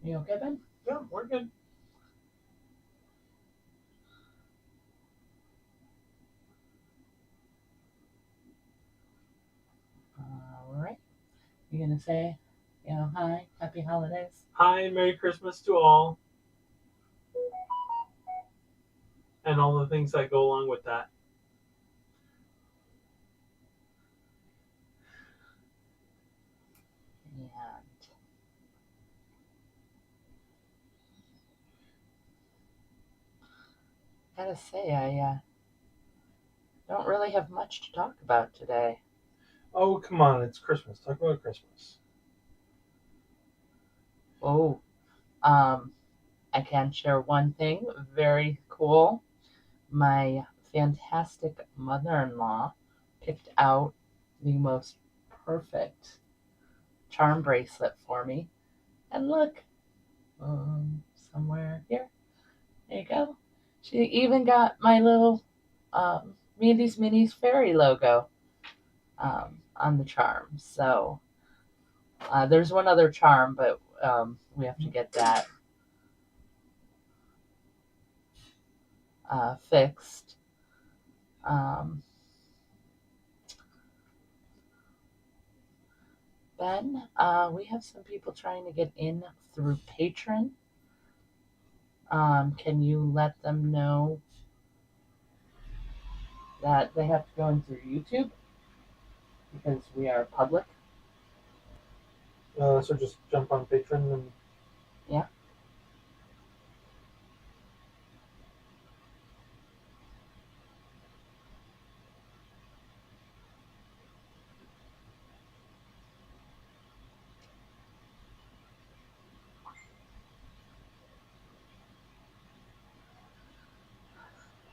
You okay, Ben? Yeah, we're good. All right. You gonna say, hi, happy holidays? Hi, Merry Christmas to all, and all the things that go along with that. And gotta say, I don't really have much to talk about today. Oh, come on, it's Christmas. Talk about Christmas. Oh, um, I can share one thing very cool. My fantastic mother-in-law picked out the most perfect charm bracelet for me. And look, somewhere here. There you go. She even got my little Mandy's Minis fairy logo on the charm. So there's one other charm, but we have to get that fixed. Um, Ben, we have some people trying to get in through Patreon. Can you let them know that they have to go in through YouTube because we are public? So just jump on Patreon and Yeah.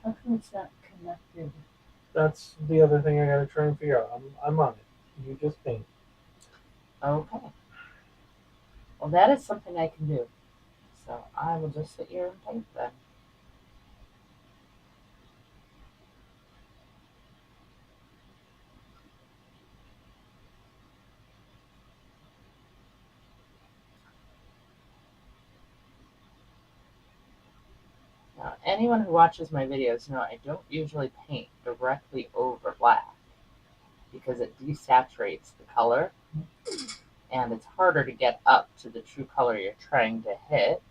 How come it's not connected? that's the other thing I gotta try and figure out. I'm on it. You just paint. Okay. Well, that is something I can do. So I will just sit here and paint then. Now, anyone who watches my videos know I don't usually paint directly over black because it desaturates the color and it's harder to get up to the true color you're trying to hit.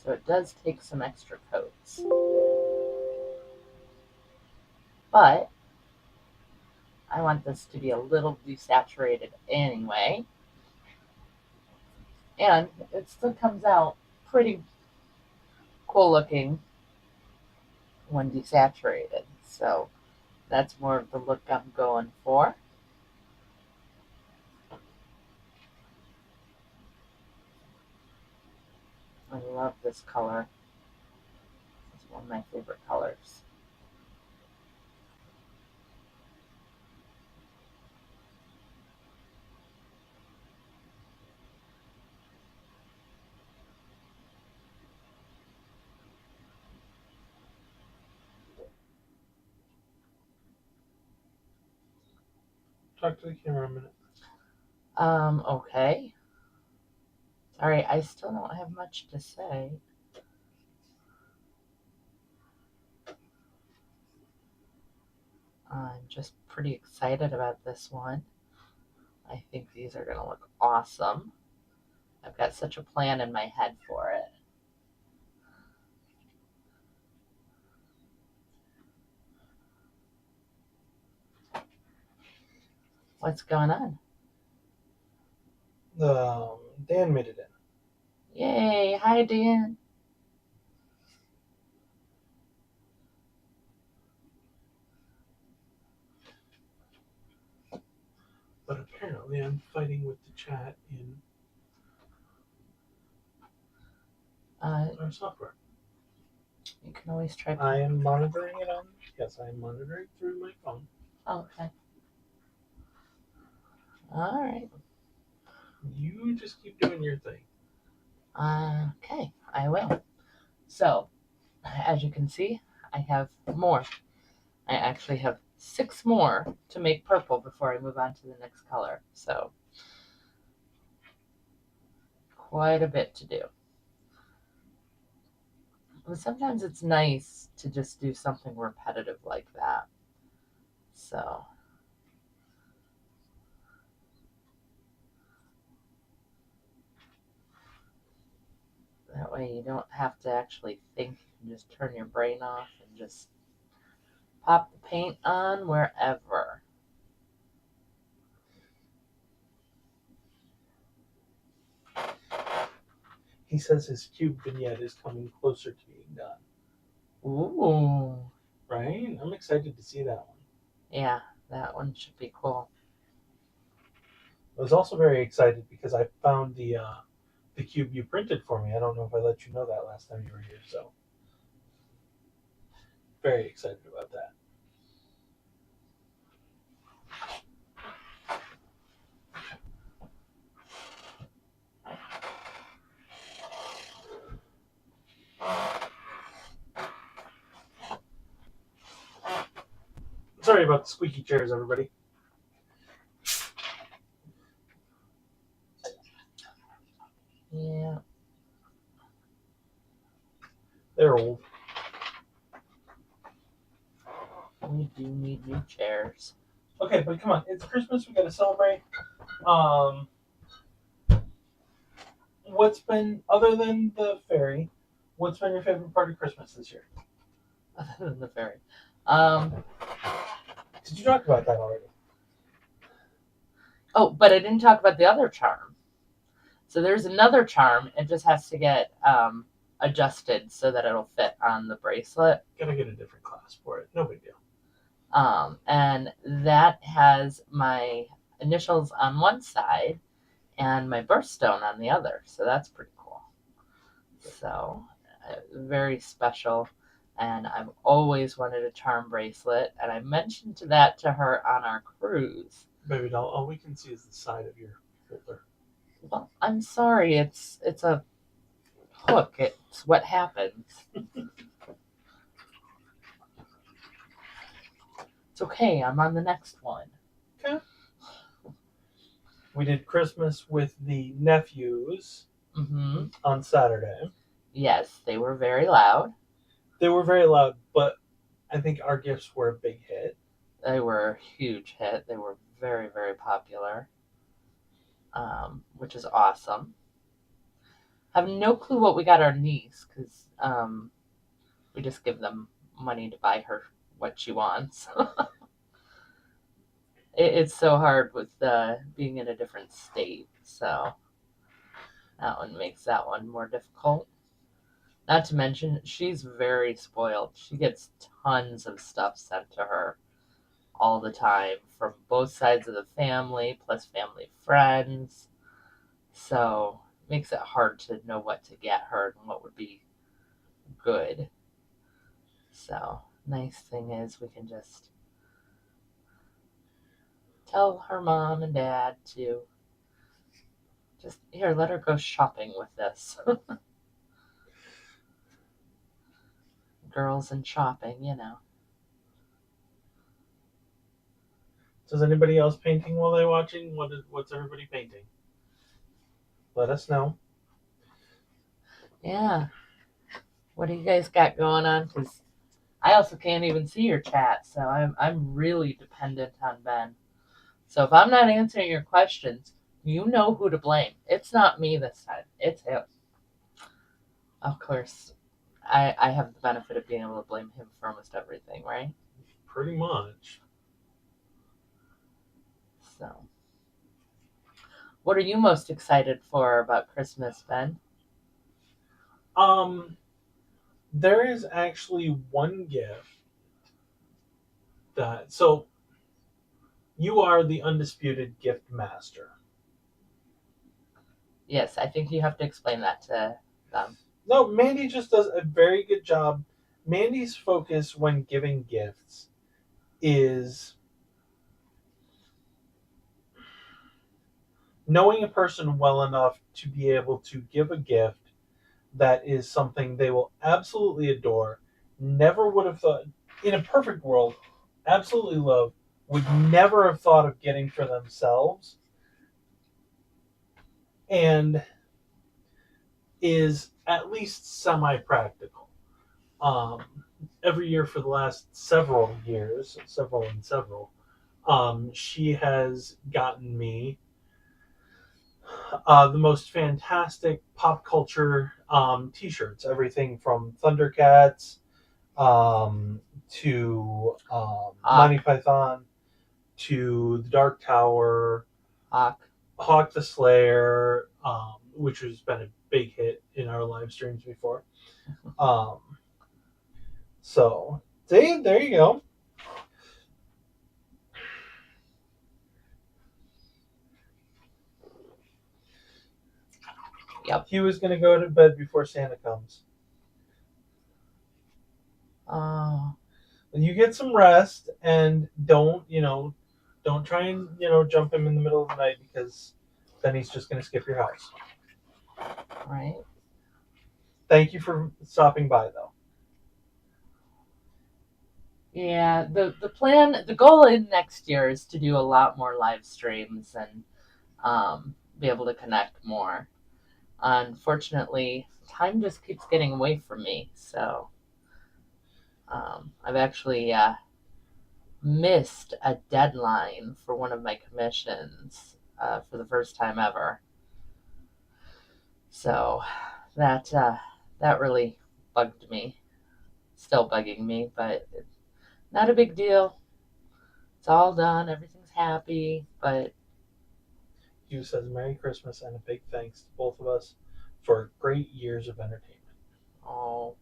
So it does take some extra coats. But I want this to be a little desaturated anyway. And it still comes out pretty cool looking when desaturated. So that's more of the look I'm going for. I love this color. It's one of my favorite colors. Talk to the camera a minute. Okay. Sorry, I still don't have much to say. I'm just pretty excited about this one. I think these are going to look awesome. I've got such a plan in my head for it. What's going on? Dan made it in. Yay! Hi, Dan. But apparently I'm fighting with the chat in our software. You can always try. I am monitoring it on. Yes, I am monitoring through my phone. Okay. All right. You just keep doing your thing. Okay, I will. So, as you can see, I have more. I actually have 6 more to make purple before I move on to the next color. So quite a bit to do. But sometimes it's nice to just do something repetitive like that. So that way you don't have to actually think. You can just turn your brain off and just pop the paint on wherever. He says his cube vignette is coming closer to being done. Ooh. Right? I'm excited to see that one. Yeah, that one should be cool. I was also very excited because I found the cube you printed for me. I don't know if I let you know that last time you were here, so very excited about that. Sorry about the squeaky chairs, everybody. Yeah. They're old. We do need new chairs. Okay, but come on, it's Christmas. We got to celebrate. What's been other than the fairy? What's been your favorite part of Christmas this year? Other than the fairy. Did you talk about that already? Oh, but I didn't talk about the other charm. So there's another charm. It just has to get adjusted so that it'll fit on the bracelet. Gotta get a different class for it. No big deal. And that has my initials on one side and my birthstone on the other. So that's pretty cool. So very special. And I've always wanted a charm bracelet. And I mentioned that to her on our cruise. Baby doll, all we can see is the side of your holder. Well, I'm sorry. It's a hook. It's what happens. It's okay. I'm on the next one. Okay. We did Christmas with the nephews on Saturday. Yes, they were very loud. They were very loud, but I think our gifts were a big hit. They were a huge hit. They were very, very popular, which is awesome. I have no clue what we got our niece because we just give them money to buy her what she wants. It's so hard with being in a different state, so that one makes that one more difficult. Not to mention, she's very spoiled. She gets tons of stuff sent to her all the time from both sides of the family, plus family friends. So it makes it hard to know what to get her and what would be good. So nice thing is we can just tell her mom and dad to just here, let her go shopping with this. Girls and shopping, you know. Does anybody else painting while they're watching? What's everybody painting? Let us know. Yeah. What do you guys got going on? Because I also can't even see your chat, so I'm really dependent on Ben. So if I'm not answering your questions, you know who to blame. It's not me this time. It's him. Of course, I have the benefit of being able to blame him for almost everything, right? Pretty much. So, what are you most excited for about Christmas, Ben? There is actually one gift so you are the undisputed gift master. Yes, I think you have to explain that to them. No, Mandy just does a very good job. Mandy's focus when giving gifts is knowing a person well enough to be able to give a gift that is something they will absolutely adore never would have thought, in a perfect world, absolutely love, would never have thought of getting for themselves, and is at least semi practical. Um, every year for the last several years, she has gotten me the most fantastic pop culture T-shirts. Everything from Thundercats to Hawk, Monty Python to the Dark Tower, Hawk. Hawk the Slayer, which has been a big hit in our live streams before. Um, so, see, there you go. Yep. He was going to go to bed before Santa comes. Oh, You get some rest and don't try and jump him in the middle of the night because then he's just going to skip your house. right. Thank you for stopping by, though. Yeah, the goal in next year is to do a lot more live streams and be able to connect more. Unfortunately, time just keeps getting away from me, so I've actually missed a deadline for one of my commissions for the first time ever. So that really bugged me. Still bugging me, but not a big deal. It's all done. Everything's happy, but Hugh says Merry Christmas and a big thanks to both of us for great years of entertainment. oh,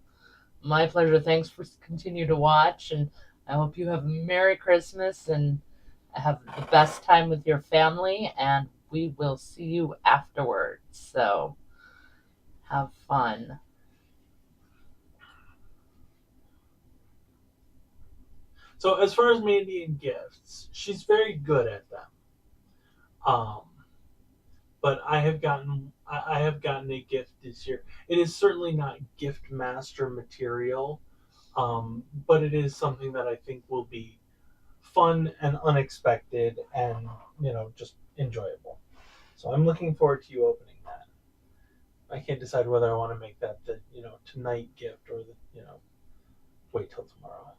my pleasure. Thanks for continue to watch, and I hope you have a Merry Christmas and have the best time with your family. And we will see you afterwards. So have fun. So as far as Mandy and gifts, she's very good at them. Um, but I have gotten a gift this year. It is certainly not gift master material, but it is something that I think will be fun and unexpected and just enjoyable. So I'm looking forward to you opening that. I can't decide whether I want to make that the tonight gift or the wait till tomorrow.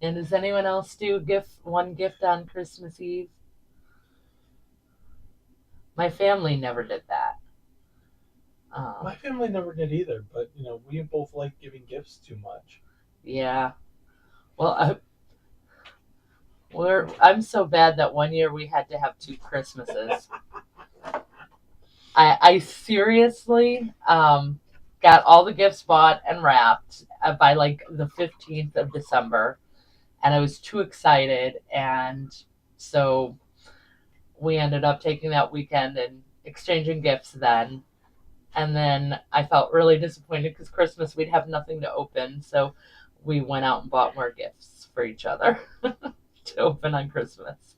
And does anyone else do one gift on Christmas Eve? My family never did that. My family never did either, but we both like giving gifts too much. Yeah. Well, I'm so bad that one year we had to have two Christmases. I seriously got all the gifts bought and wrapped by like the 15th of December, and I was too excited, and so we ended up taking that weekend and exchanging gifts then. And then I felt really disappointed because Christmas we'd have nothing to open, so we went out and bought more gifts for each other to open on Christmas.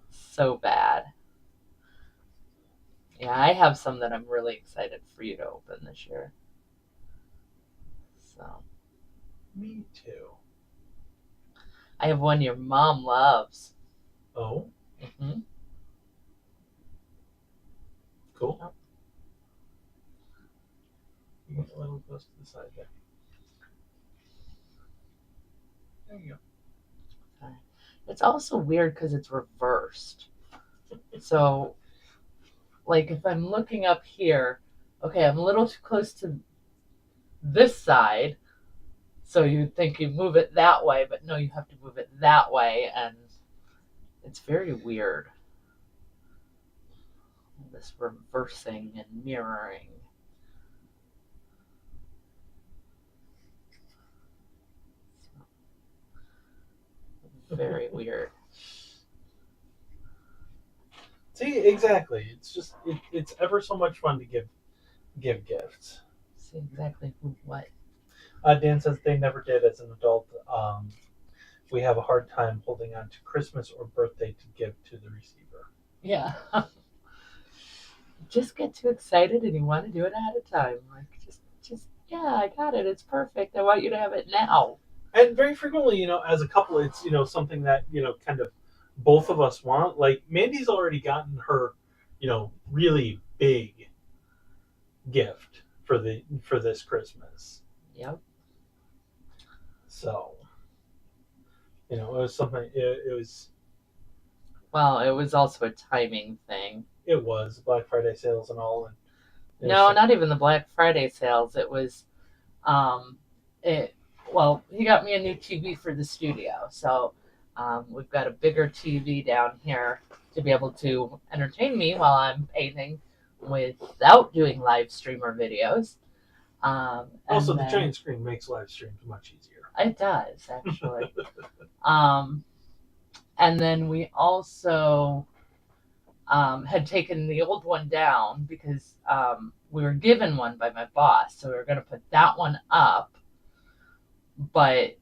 So bad. Yeah, I have some that I'm really excited for you to open this year. So Me too. I have one your mom loves. Oh, Hmm. cool. You get a little close to the side there. There you go. It's also weird because it's reversed. So, like, if I'm looking up here, okay, I'm a little too close to this side. So you think you move it that way, but no, you have to move it that way. And it's very weird. This reversing and mirroring. Very weird. See, exactly. It's just it's ever so much fun to give gifts. See exactly who what. Dan says they never did as an adult. We have a hard time holding on to Christmas or birthday to give to the receiver. Yeah. Just get too excited and you want to do it ahead of time. Like just Yeah, I got it. It's perfect. I want you to have it now. And very frequently, as a couple, it's something that kind of both of us want. Like Mandy's already gotten her, really big gift for this Christmas. Yep. So it was something. It was Well, it was also a timing thing. it was Black Friday sales and all, and there's No, not even the Black Friday sales. It was um it well, he got me a new TV for the studio. So we've got a bigger TV down here to be able to entertain me while I'm painting without doing live streamer videos. also And the then giant screen makes live streams much easier. it does actually. um, and then we also had taken the old one down because we were given one by my boss. So we were going to put that one up, but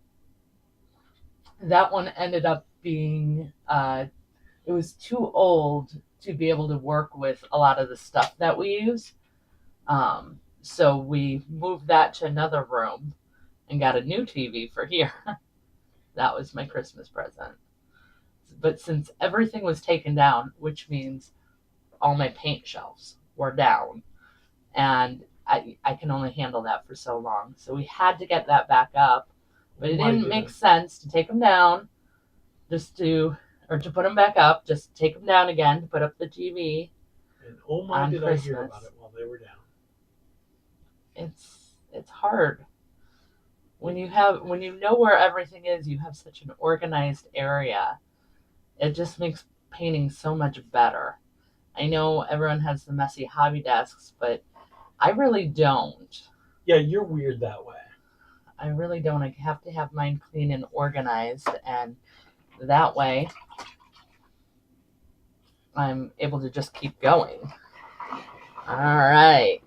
that one ended up being, it was too old to be able to work with a lot of the stuff that we use. So we moved that to another room and got a new TV for here. That was my Christmas present. But since everything was taken down, which means all my paint shelves were down, and I can only handle that for so long. So we had to get that back up, but it My didn't make didn't. sense to take them down just to, or to put them back up, just take them down again to put up the TV And oh my, on did I hear about Christmas. it while they were down. It's hard when you know where everything is. You have such an organized area. It just makes painting so much better. I know everyone has the messy hobby desks, but I really don't. Yeah, you're weird that way. I really don't. I have to have mine clean and organized, and that way I'm able to just keep going. All right.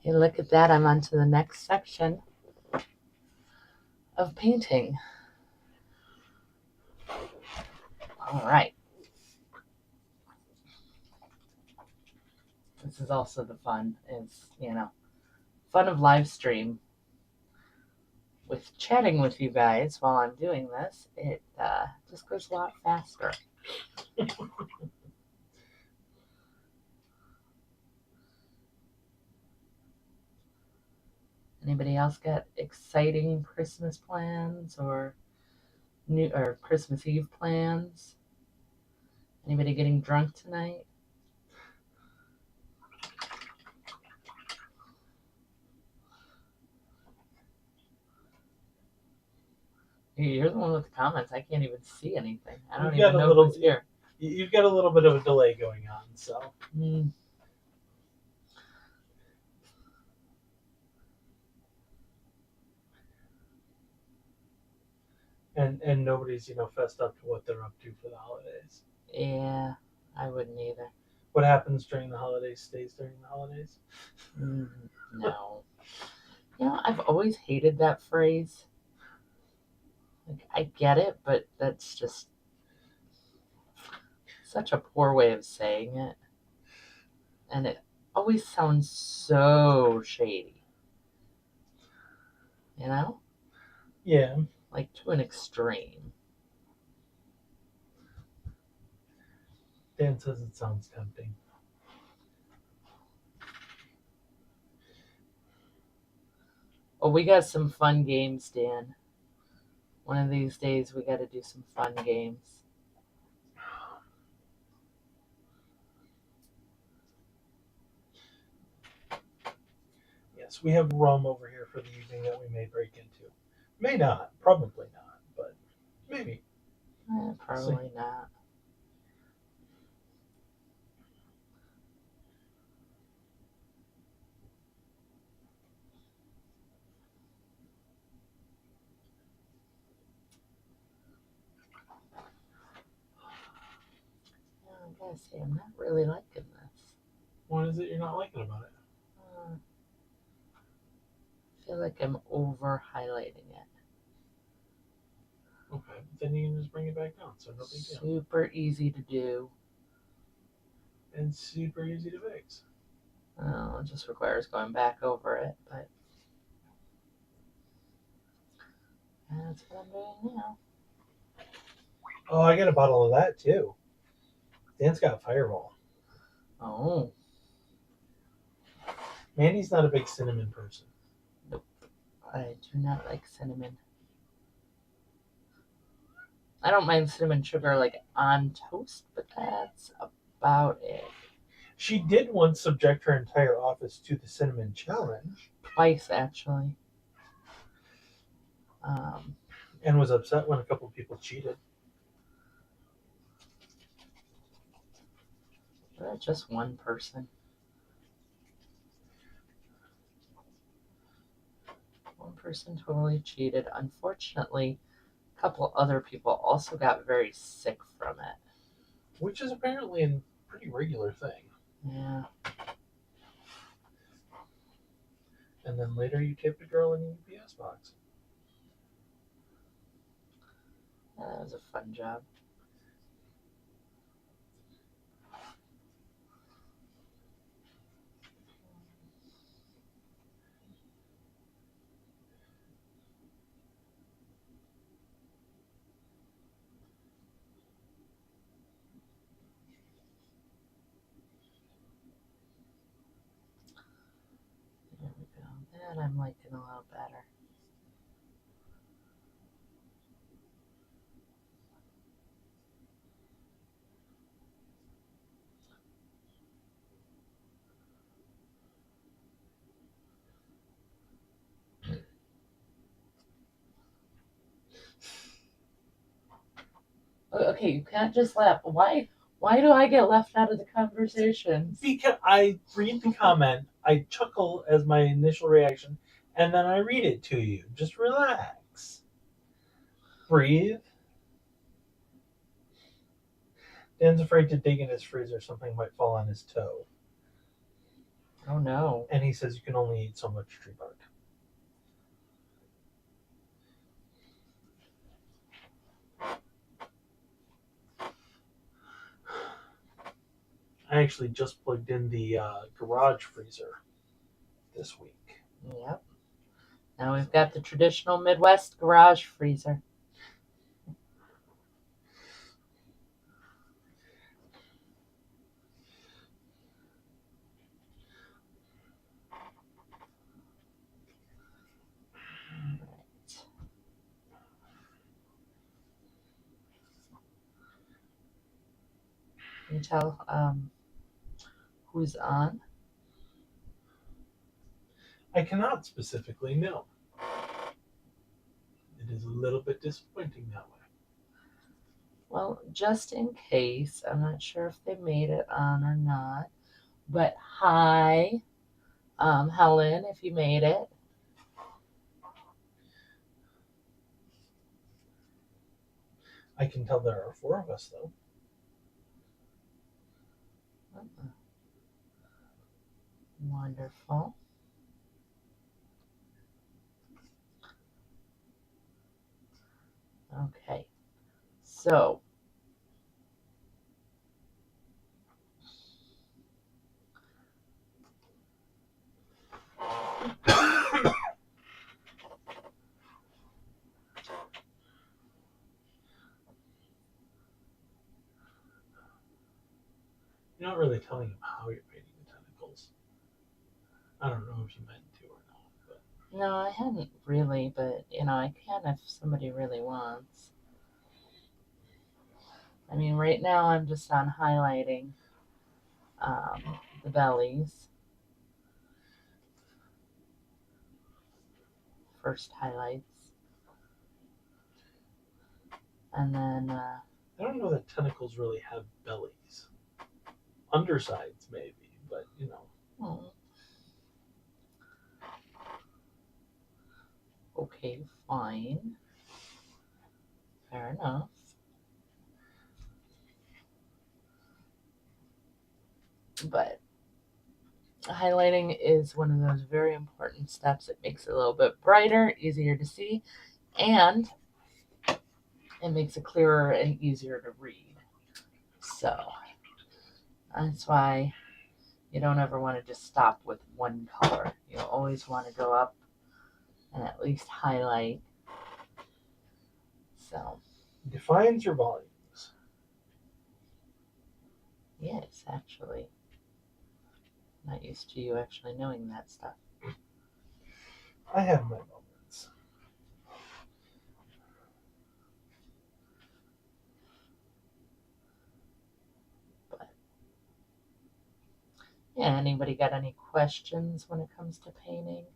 Hey, look at that. I'm on to the next section of painting. All right. This is also the fun, is, fun of live stream with chatting with you guys while I'm doing this. It just goes a lot faster. Anybody else got exciting Christmas plans or new or Christmas Eve plans? Anybody getting drunk tonight? You're the one with the comments. I can't even see anything. I don't You've got even a know little. who's here. You've got a little bit of a delay going on, so. Mm, And nobody's fessed up to what they're up to for the holidays. yeah, I wouldn't either. What happens during the holidays stays during the holidays. Mm, no. I've always hated that phrase. Like, I get it, but that's just such a poor way of saying it. And it always sounds so shady, you know? Yeah. Like to an extreme. Dan says it sounds tempting. Well, we got some fun games, Dan. One of these days, we got to do some fun games. Yes, we have rum over here for the evening that we may break into. May not, probably not, but maybe. See. Probably not. Yeah, I gotta say, I'm not really liking this. What is it you're not liking about it? I feel like I'm over highlighting it. Okay, then you can just bring it back down, so no big deal. Super easy to do. And super easy to fix. Oh, it just requires going back over it, but That's what I'm doing now. Oh, I got a bottle of that too. Dan's got a Fireball. Oh. Mandy's not a big cinnamon person. Nope. I do not like cinnamon. I don't mind cinnamon sugar like on toast, but that's about it. She did once subject her entire office to the cinnamon challenge. Twice actually. Um, and was upset when a couple of people cheated. just one person. One person totally cheated. Unfortunately, a couple other people also got very sick from it. Which is apparently a pretty regular thing. Yeah. And then later you taped a girl in a UPS box. That was a fun job. There we go. That I'm liking a little better. Okay, you can't just laugh. Why do I get left out of the conversations? Because I read the comment, I chuckle as my initial reaction, and then I read it to you. Just relax. Breathe. Dan's afraid to dig in his freezer. Something might fall on his toe. Oh no. And he says you can only eat so much tree bark. I actually just plugged in the garage freezer this week. Yep. Now we've got the traditional Midwest garage freezer. Right. Can you tell who's on? I cannot specifically know. It is a little bit disappointing that way. Well, just in case, I'm not sure if they made it on or not. But hi, Helen, if you made it. I can tell there are 4 of us, though. Wonderful. Okay, so You're not really telling him how you're painting the tentacles. I don't know if you meant to or not, but no, I hadn't really, but I can if somebody really wants. I mean, right now I'm just on highlighting the bellies. First highlights. And then I don't know that tentacles really have bellies. Undersides, maybe, but okay, fine. Fair enough. But highlighting is one of those very important steps. It makes it a little bit brighter, easier to see, and it makes it clearer and easier to read. So that's why you don't ever want to just stop with one color. You always want to go up and at least highlight So, Defines your volumes. yes, actually. Not used to you actually knowing that stuff. I have my moments. But yeah, anybody got any questions when it comes to painting?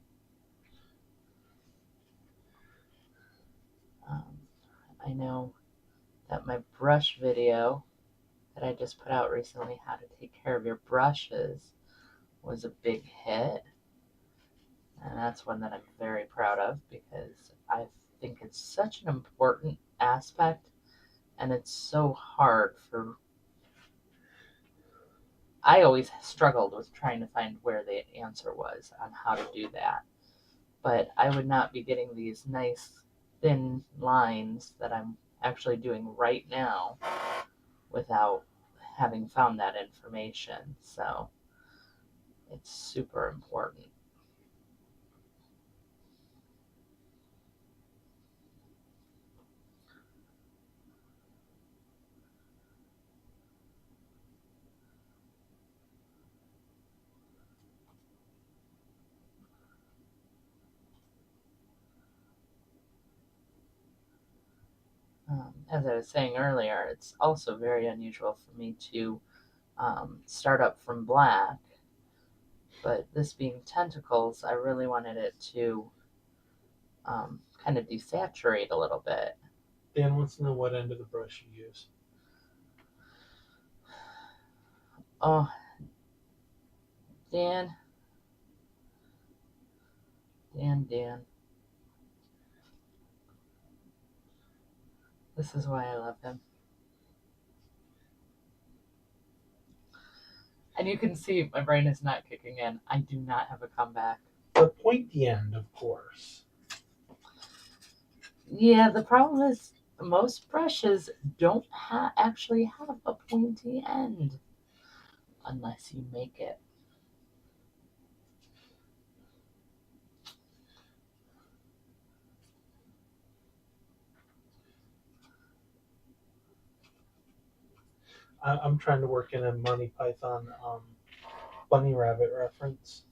Um, I know that my brush video that I just put out recently, how to take care of your brushes, was a big hit. And that's one that I'm very proud of because I think it's such an important aspect and it's so hard for. I always struggled with trying to find where the answer was on how to do that. But I would not be getting these nice thin lines that I'm actually doing right now without having found that information. So it's super important. As I was saying earlier, it's also very unusual for me to start up from black, but this being tentacles, I really wanted it to kind of desaturate a little bit. Dan wants to know what end of the brush you use. Oh, Dan, Dan. This is why I love him. And you can see my brain is not kicking in. I do not have a comeback. The pointy end, of course. Yeah, the problem is most brushes don't actually have a pointy end unless you make it. I'm trying to work in a Monty Python bunny rabbit reference.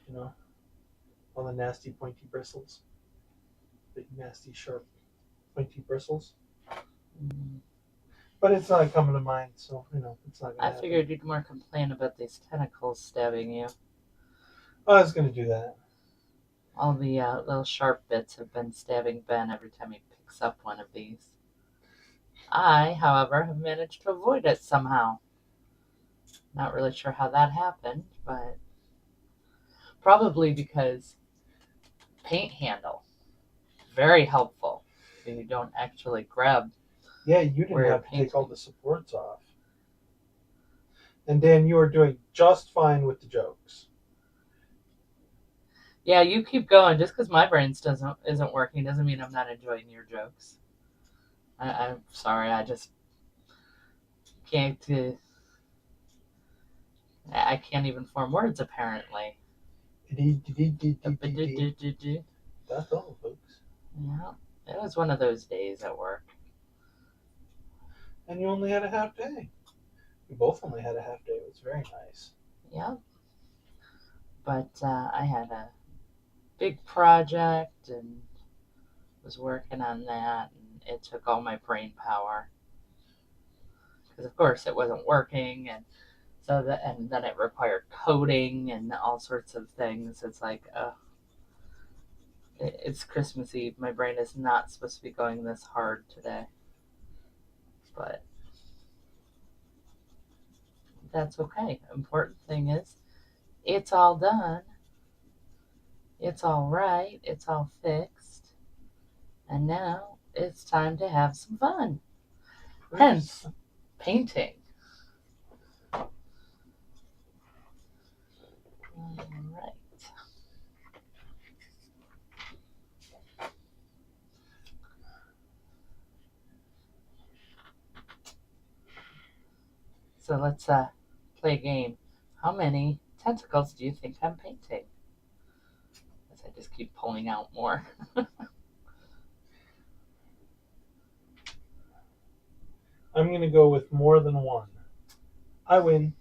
You know, all the nasty pointy bristles, big nasty sharp pointy bristles. Mm. But it's not coming to mind, so it's not gonna I happen. figured you'd more complain about these tentacles stabbing you. I was gonna do that. All the little sharp bits have been stabbing Ben every time he picks up one of these. I, however, have managed to avoid it somehow. Not really sure how that happened, but probably because paint handle. Very helpful so you don't actually grab. Yeah, you didn't Where have to painting. take all the supports off. And Dan, you are doing just fine with the jokes. Yeah, you keep going. Just because my brain isn't working doesn't mean I'm not enjoying your jokes. I'm sorry, I just can't. I can't even form words apparently. That's all, folks. Yeah, it was one of those days at work. And you only had a half day. We both only had a half day. It was very nice. Yeah, but I had a big project and was working on that, and it took all my brain power because, of course, it wasn't working, and and then it required coding and all sorts of things. It's like, it's Christmas Eve. My brain is not supposed to be going this hard today, but that's okay. Important thing is, it's all done. It's all right. It's all fixed. And now it's time to have some fun. Hence, painting. All right. So let's play a game. How many tentacles do you think I'm painting? As I just keep pulling out more. I'm going to go with more than one. I win.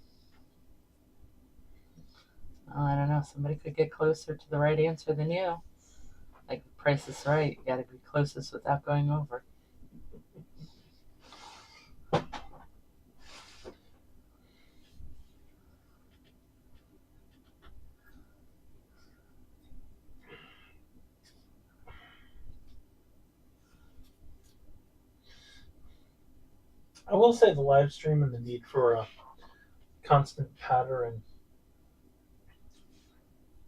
Well, I don't know. Somebody could get closer to the right answer than you. Like, Price is Right. You got to be closest without going over. I will say the live stream and the need for a constant patter and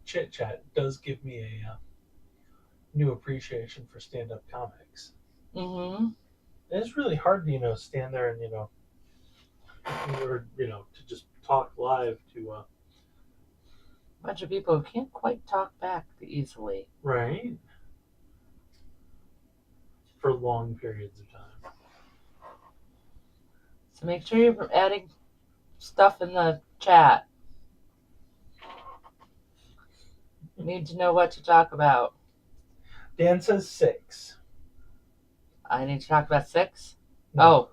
chit chat does give me a new appreciation for stand up comics. Mm-hmm. It's really hard to stand there and or to just talk live to Bunch of people who can't quite talk back easily. right for long periods of time. So make sure you're adding stuff in the chat. You need to know what to talk about. Dan says 6. I need to talk about 6? No, Oh,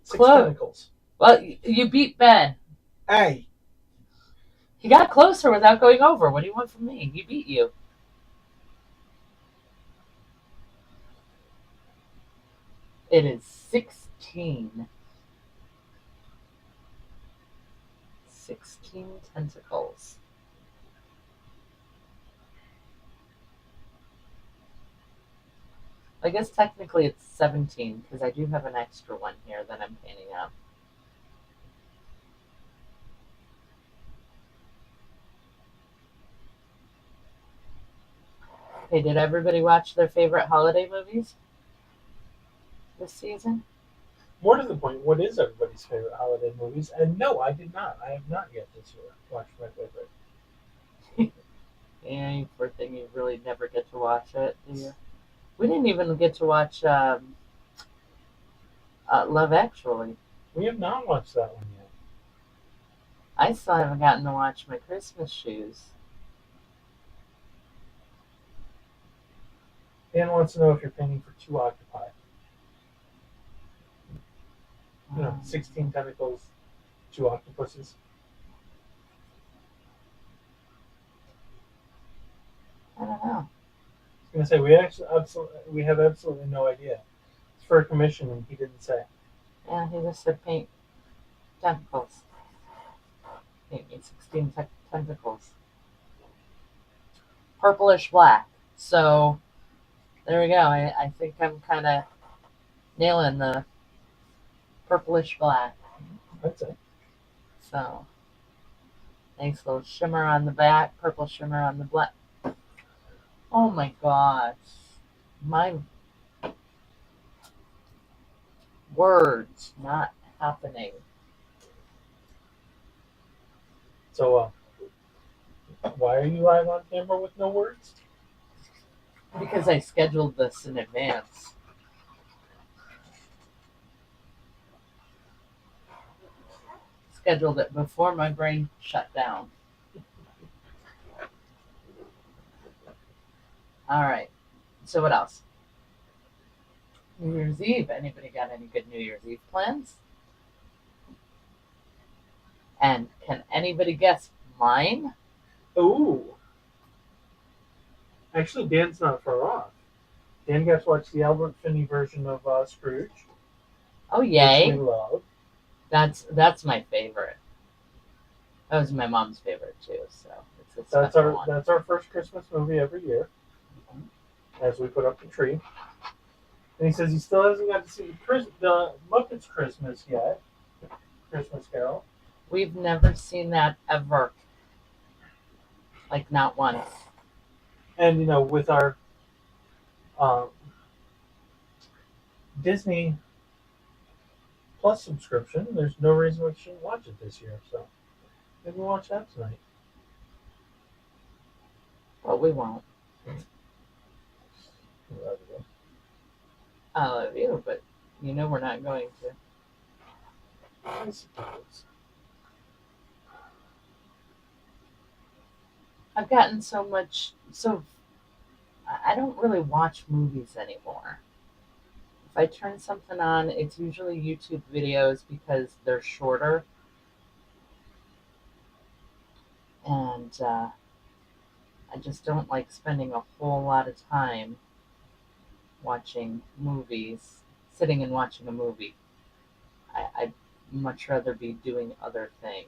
6 close. tentacles. Well, you beat Ben. Hey, He got closer without going over. What do you want from me? He beat you. It is 16. 16 tentacles. I guess technically it's 17 because I do have an extra one here that I'm painting up. Hey, did everybody watch their favorite holiday movies this season? more to the point, what is everybody's favorite holiday movies? And no, I did not. I have not yet this year watched my favorite. Yeah, you poor thing, you really never get to watch it, do you? We didn't even get to watch Love Actually. We have not watched that one yet. I still haven't gotten to watch My Christmas Shoes. Dan wants to know if you're painting for 2 octopi. 16 tentacles, 2 octopuses. I don't know. I was gonna say we have absolutely no idea. It's for a commission, and he didn't say. Yeah, he just said paint tentacles. Paint me 16 tentacles. Purplish black. So there we go. I think I'm kind of nailing the purplish black. I'd say. So nice little shimmer on the back, purple shimmer on the black. Oh my gosh. My words not happening. So, why are you live on camera with no words? Because I scheduled this in advance. Scheduled it before my brain shut down. All right. So what else? New Year's Eve. Anybody got any good New Year's Eve plans? And can anybody guess mine? Ooh. Actually, Dan's not far off. Dan got to watch the Albert Finney version of Scrooge. Oh Which yay! we love. That's my favorite. That was my mom's favorite too. So it's a That's special one. that's our first Christmas movie every year. As we put up the tree. And he says he still hasn't got to see the Muppets Christmas yet. Christmas Carol. We've never seen that ever. Like not once. And with our Disney Plus subscription, there's no reason we shouldn't watch it this year. So maybe we'll watch that tonight. But we won't. I love you, but we're not going to. I suppose. I've gotten I don't really watch movies anymore. If I turn something on, it's usually YouTube videos because they're shorter and I just don't like spending a whole lot of time watching movies, sitting and watching a movie. I'd much rather be doing other things.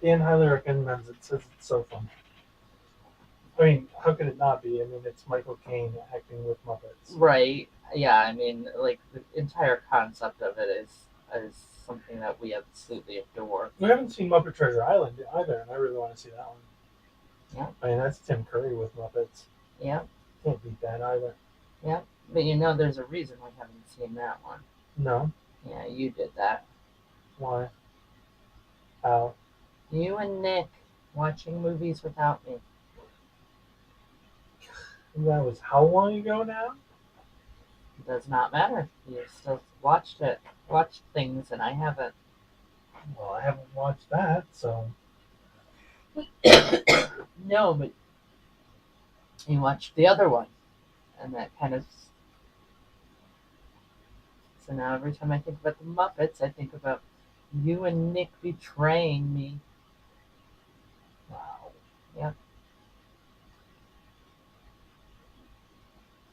Dan highly recommends it. Says it's so fun. I mean, how could it not be? I mean, it's Michael Caine acting with Muppets. Right. Yeah, I mean, like the entire concept of it is something that we absolutely adore. We haven't seen Muppet Treasure Island either, and I really want to see that one. Yeah. I mean, that's Tim Curry with Muppets. Yeah. Can't beat that either. Yeah. But you know, there's a reason we haven't seen that one. No. Yeah, you did that. Why? How? You and Nick watching movies without me. That was how long ago now? It does not matter. You still watched it, watched things, and I haven't. Well, I haven't watched that, so. No, but you watched the other one, and that kind of. So now every time I think about the Muppets, I think about you and Nick betraying me. Wow. Yep,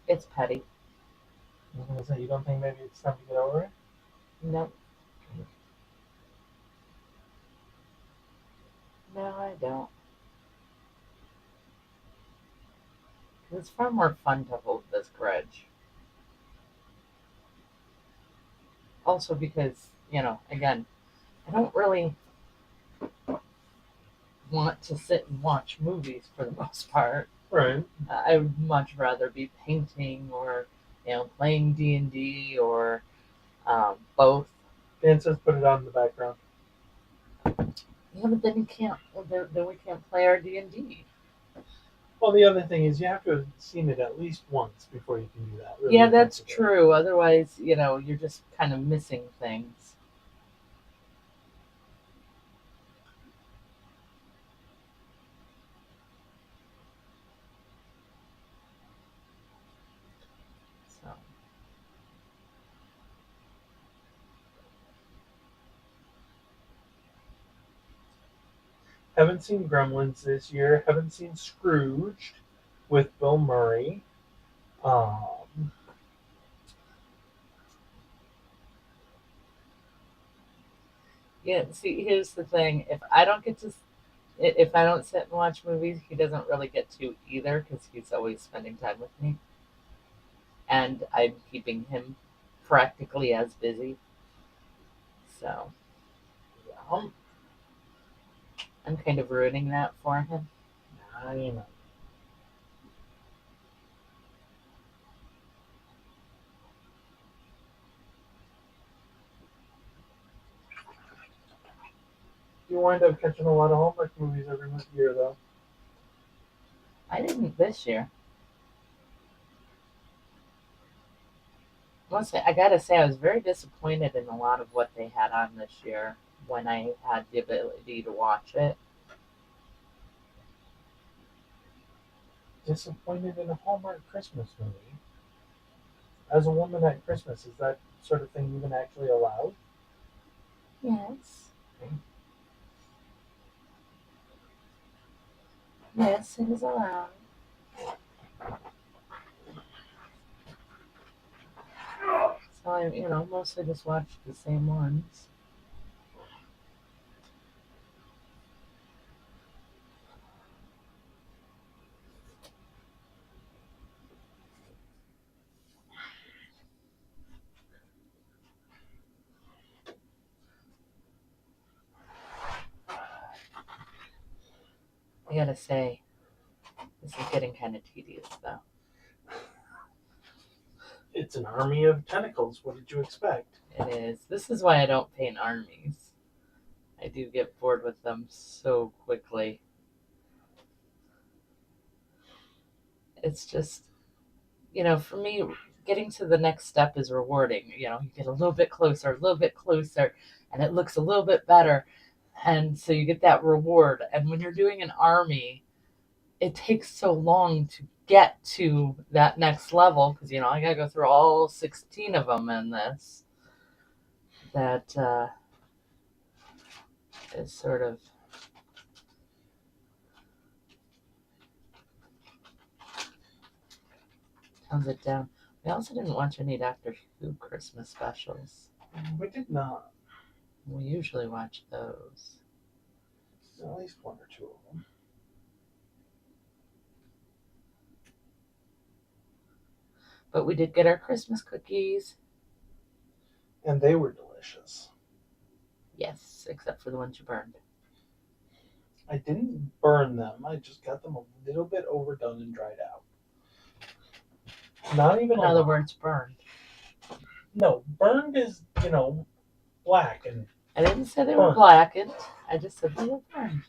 it's petty. I was gonna say, you don't think maybe it's time to get over it? Nope. No, I don't. It's far more fun to hold this grudge. Also because, again, I don't really want to sit and watch movies for the most part. Right. I would much rather be painting or, playing D&D or both. Dan says put it on in the background. Yeah, but then you can't. Then we can't play our D&D. Well, the other thing is you have to have seen it at least once before you can do that. Really Yeah, that's effectively. true. Otherwise, you're just kind of missing things. So, Haven't seen Gremlins this year. Haven't seen Scrooged with Bill Murray. Um, yeah. See, here's the thing: if I don't sit and watch movies, he doesn't really get to either because he's always spending time with me, and I'm keeping him practically as busy. So yeah, I'm kind of ruining that for him. I know. You wind up catching a lot of Hallmark movies every year, though. I didn't this year. I gotta say, I was very disappointed in a lot of what they had on this year when I had the ability to watch it. Disappointed in a Hallmark Christmas movie. As a woman at Christmas, is that sort of thing even actually allowed? Yes. Yes, it is allowed. So I, mostly just watched the same ones. I gotta say, this is getting kind of tedious, though. It's an army of tentacles. What did you expect? It is. This is why I don't paint armies. I do get bored with them so quickly. it's just, for me, getting to the next step is rewarding. You get a little bit closer, and it looks a little bit better. And so you get that reward. And when you're doing an army, it takes so long to get to that next level because, I got to go through all 16 of them in this. That is sort of. Tones it down. We also didn't watch any Doctor Who Christmas specials. We did not. We usually watch those. At least one or two of them. But we did get our Christmas cookies. And they were delicious. Yes, except for the ones you burned. I didn't burn them. I just got them a little bit overdone and dried out. Not even In other words, burned. No, burned is, black and I didn't say they were blackened. I just said they were burned.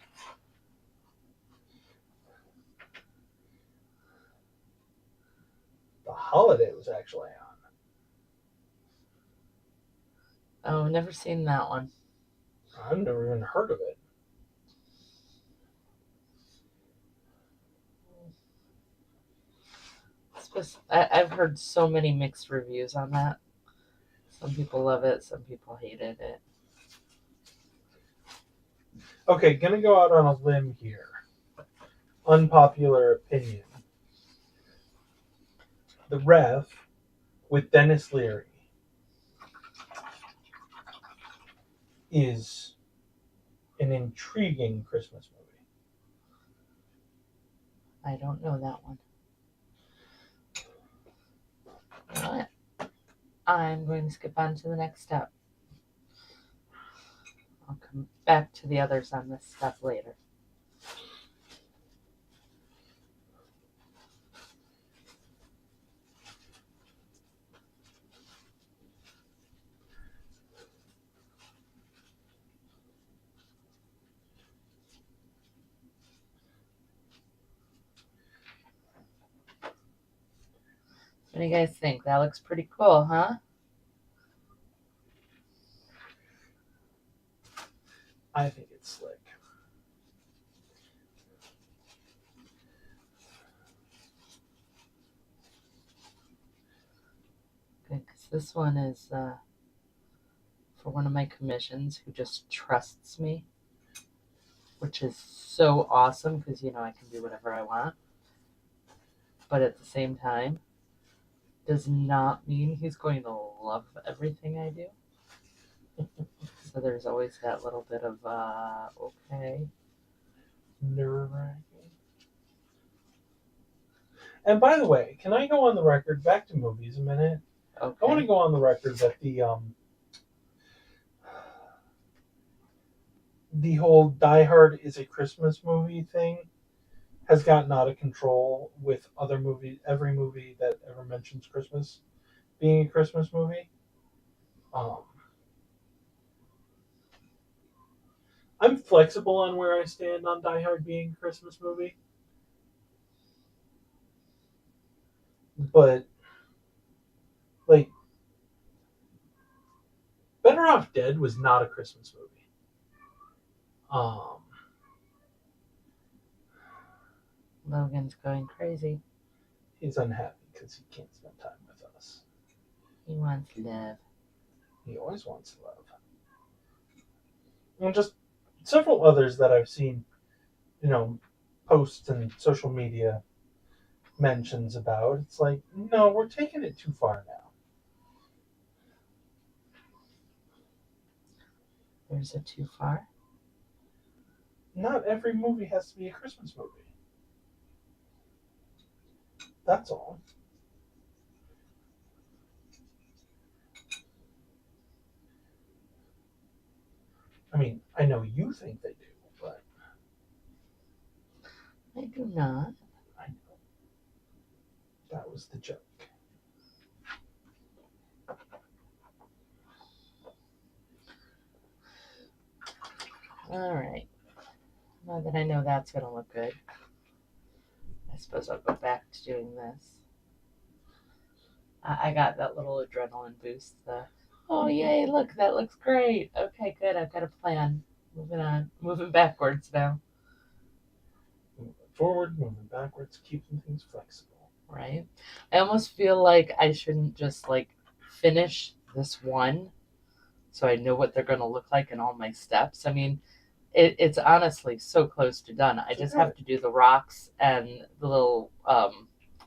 The holiday was actually on. Oh, never seen that one. I've never even heard of it. I've heard so many mixed reviews on that. Some people love it, some people hated it. Okay, gonna go out on a limb here. Unpopular opinion. The Rev with Dennis Leary is an intriguing Christmas movie. I don't know that one. But I'm going to skip on to the next step. I'll come back to the others on this step later. What do you guys think? That looks pretty cool, huh? I think it's slick. Okay, because this one is for one of my commissions who just trusts me, which is so awesome because, I can do whatever I want. But at the same time, does not mean he's going to love everything I do. So there's always that little bit of, okay. Nerve-wracking. And by the way, can I go on the record, back to movies a minute? Okay. I want to go on the record that the whole Die Hard is a Christmas movie thing has gotten out of control with other movies, every movie that ever mentions Christmas being a Christmas movie. I'm flexible on where I stand on Die Hard being a Christmas movie. But, like, Better Off Dead was not a Christmas movie. Logan's going crazy. He's unhappy because he can't spend time with us. He wants love. He always wants love. And just several others that I've seen, posts and social media mentions about. It's like, no, we're taking it too far now. There's a too far. Not every movie has to be a Christmas movie. That's all. I mean, I know you think they do, but I do not. I know. That was the joke. All right. Now that I know that's going to look good, I I suppose I'll go back to doing this. I got that little adrenaline boost. Oh yay! Look, that looks great. Okay, good. I've got a plan. Moving on. Moving backwards now. Moving forward, moving backwards, keeping things flexible. Right. I almost feel like I shouldn't just like finish this one, so I know what they're going to look like in all my steps. I mean, it's honestly so close to done. I just have to do the rocks and the little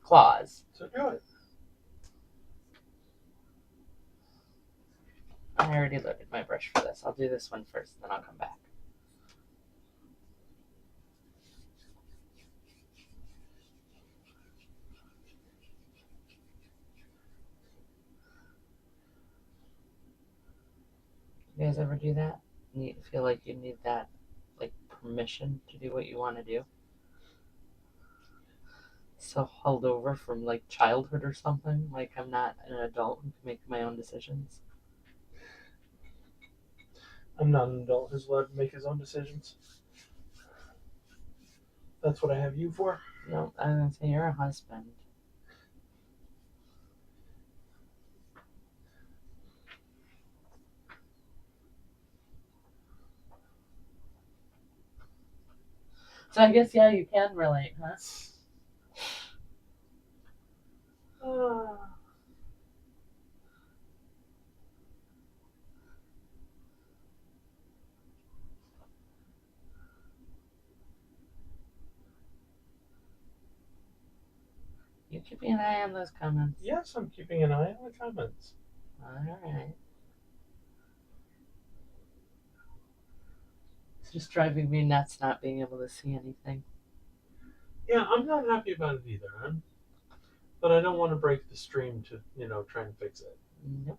claws. So do it. I already loaded my brush for this. I'll do this one first, then I'll come back. You guys ever do that? You feel like you need that, like, permission to do what you want to do? So held over from like childhood or something. Like I'm not an adult who can make my own decisions. I'm not an adult who's allowed to make his own decisions. That's what I have you for. No, I was gonna say you're a husband. So I guess yeah, you can relate, huh? You keeping an eye on those comments? Yes, I'm keeping an eye on the comments. All right. It's just driving me nuts not being able to see anything. Yeah, I'm not happy about it either. But I don't want to break the stream to, try and fix it. Nope.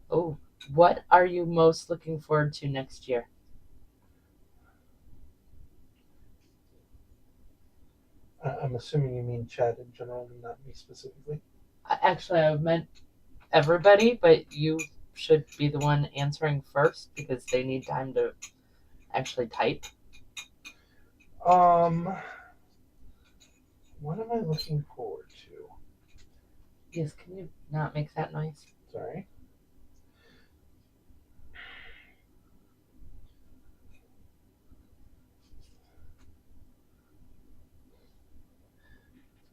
Oh, what are you most looking forward to next year? I'm assuming you mean Chad in general and not me specifically. Actually, I meant everybody, but you should be the one answering first because they need time to actually type. What am I looking forward to? Yes, can you not make that noise? Sorry.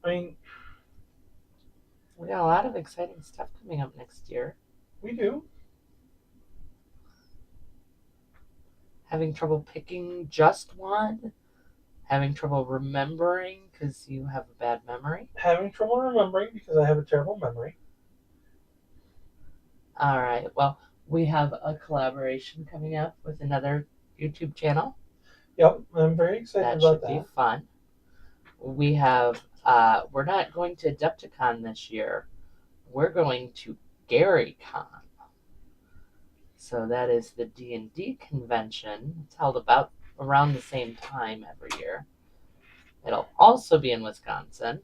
I mean, We got a lot of exciting stuff coming up next year. we do. Having trouble picking just one? Having trouble remembering because you have a bad memory? Having trouble remembering because I have a terrible memory. All right. Well, we have a collaboration coming up with another YouTube channel. Yep, I'm very excited about that. That should be fun. We have, we're not going to Adepticon this year. We're going to GaryCon. So that is the D&D convention. It's held about around the same time every year. It'll also be in Wisconsin.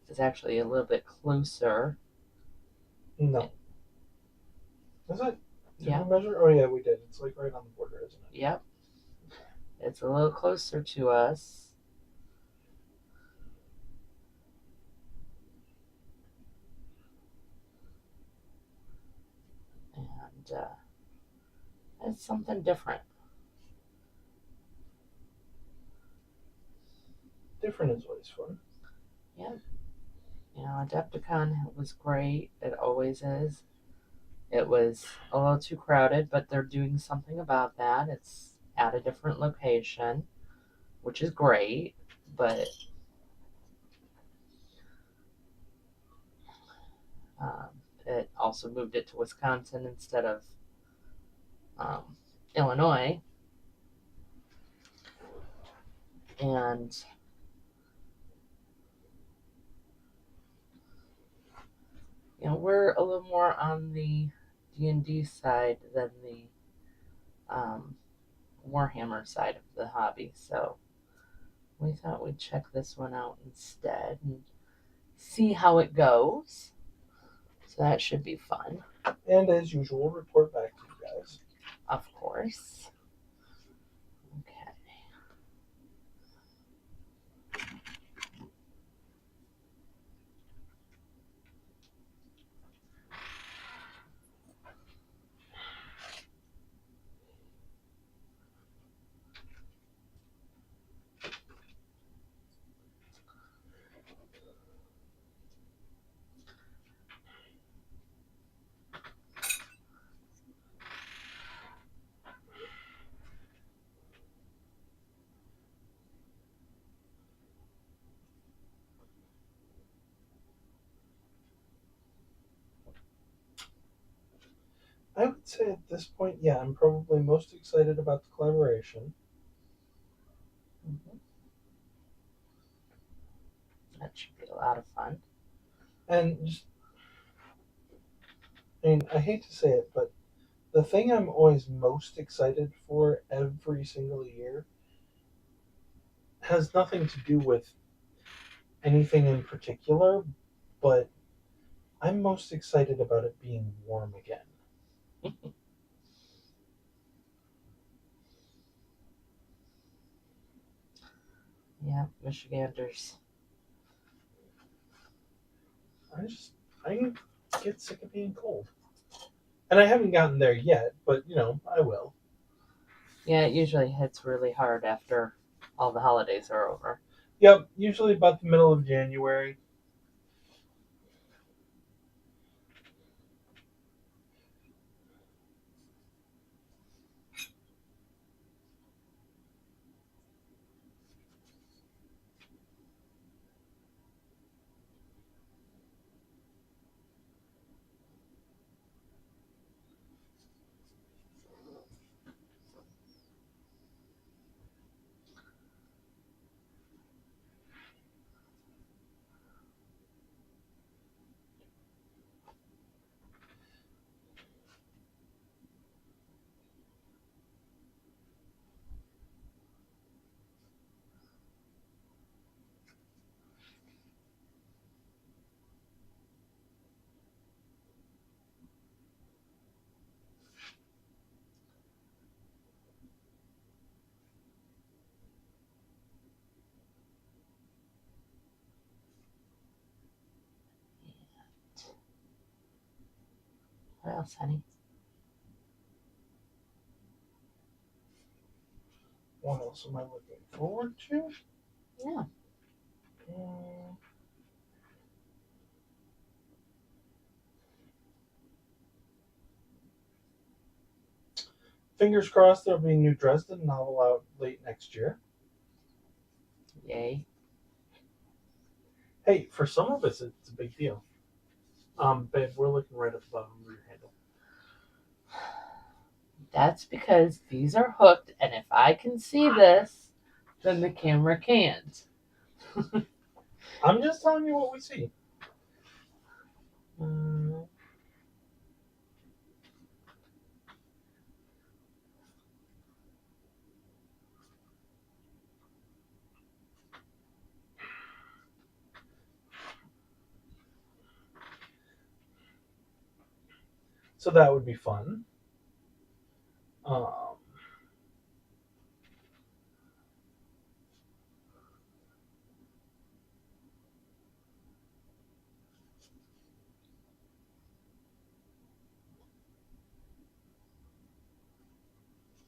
It's actually a little bit closer. No. Is it? Did Yeah. we measure? Oh, yeah, we did. It's like right on the border, isn't it? Yep. It's a little closer to us. And it's something different. Different is always fun. Yeah. You know, Adepticon was great. It always is. It was a little too crowded, but they're doing something about that. It's at a different location, which is great, but it also moved it to Wisconsin instead of Illinois. And you know, we're a little more on the D&D side than the Warhammer side of the hobby. So we thought we'd check this one out instead and see how it goes. So that should be fun, And as usual, report back to you guys. of course. Okay. I would say at this point, yeah, I'm probably most excited about the collaboration. Mm-hmm. That should be a lot of fun. And just, I mean, I hate to say it, but the thing I'm always most excited for every single year has nothing to do with anything in particular, but I'm most excited about it being warm again. Yeah, Michiganders. I get sick of being cold. And I haven't gotten there yet, but I will. Yeah, it usually hits really hard after all the holidays are over. Yep, usually about the middle of January. What else, honey? What else am I looking forward to? Yeah. Mm, Fingers crossed there'll be a new Dresden novel out late next year. Yay. Hey, for some of us, it's a big deal. Babe, we're looking right at the bottom of your handle. That's because these are hooked, and if I can see this, then the camera can't. I'm just telling you what we see. Mm, So that would be fun. Um,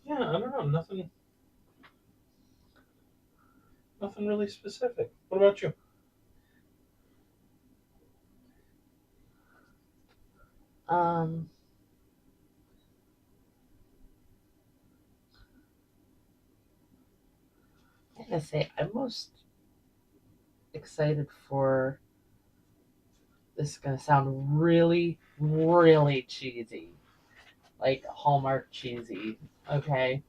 yeah, I don't know. Nothing really specific. What about you? um, I'm gonna say I'm most excited for. This is gonna sound really, really cheesy, like Hallmark cheesy. Okay.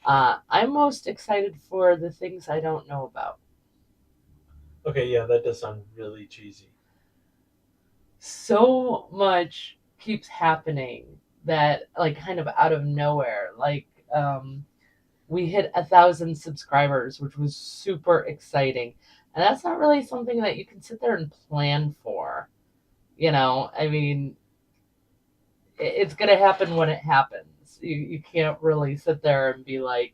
I'm most excited for the things I don't know about. Okay, yeah, that does sound really cheesy. So much keeps happening that, like, kind of out of nowhere. Like, we hit 1,000 subscribers, which was super exciting. And that's not really something that you can sit there and plan for. I mean, it's going to happen when it happens. You can't really sit there and be like,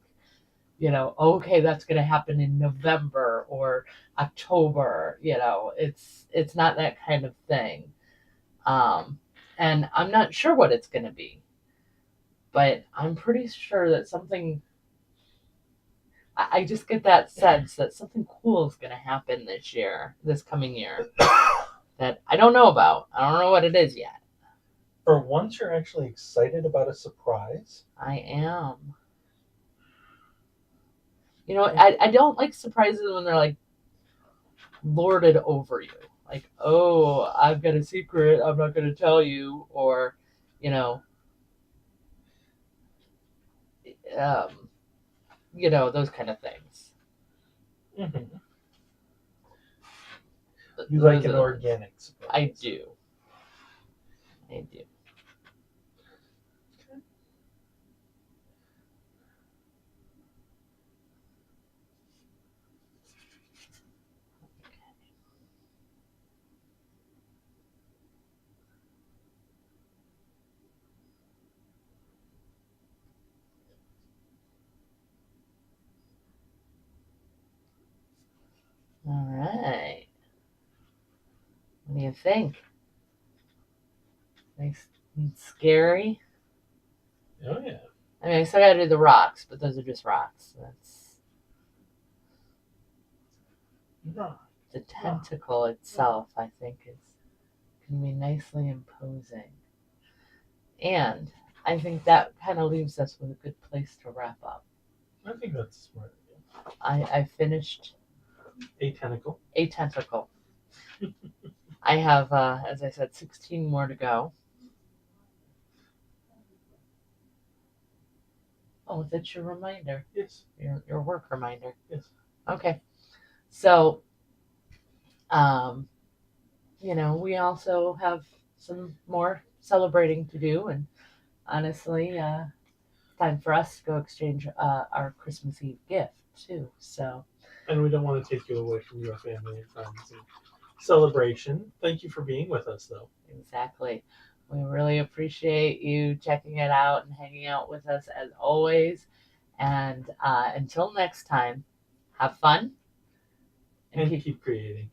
okay, that's going to happen in November or October. It's not that kind of thing. Um, and I'm not sure what it's going to be, but I'm pretty sure that something. I just get that sense that something cool is going to happen this coming year, that I don't know about. I don't know what it is yet. For once, you're actually excited about a surprise. I am. I don't like surprises when they're like lorded over you. Like, oh, I've got a secret, I'm not going to tell you, or, you know, um, those kind of things. Mm-hmm. You like an organic surprise. I do. All right. What do you think? Nice and scary. Oh yeah. I mean, I still gotta do the rocks, but those are just rocks. That's the tentacle itself. I think is can be nicely imposing, and I think that kind of leaves us with a good place to wrap up. I think that's smart. I finished a tentacle. A tentacle. I have, as I said, 16 more to go. Oh, that's your reminder. Yes. Your work reminder. Yes. Okay. So, um, we also have some more celebrating to do, and honestly, it's time for us to go exchange our Christmas Eve gift too. So, and we don't want to take you away from your family and friends and celebration. Thank you for being with us, though. Exactly. We really appreciate you checking it out and hanging out with us as always. And until next time, have fun and keep creating.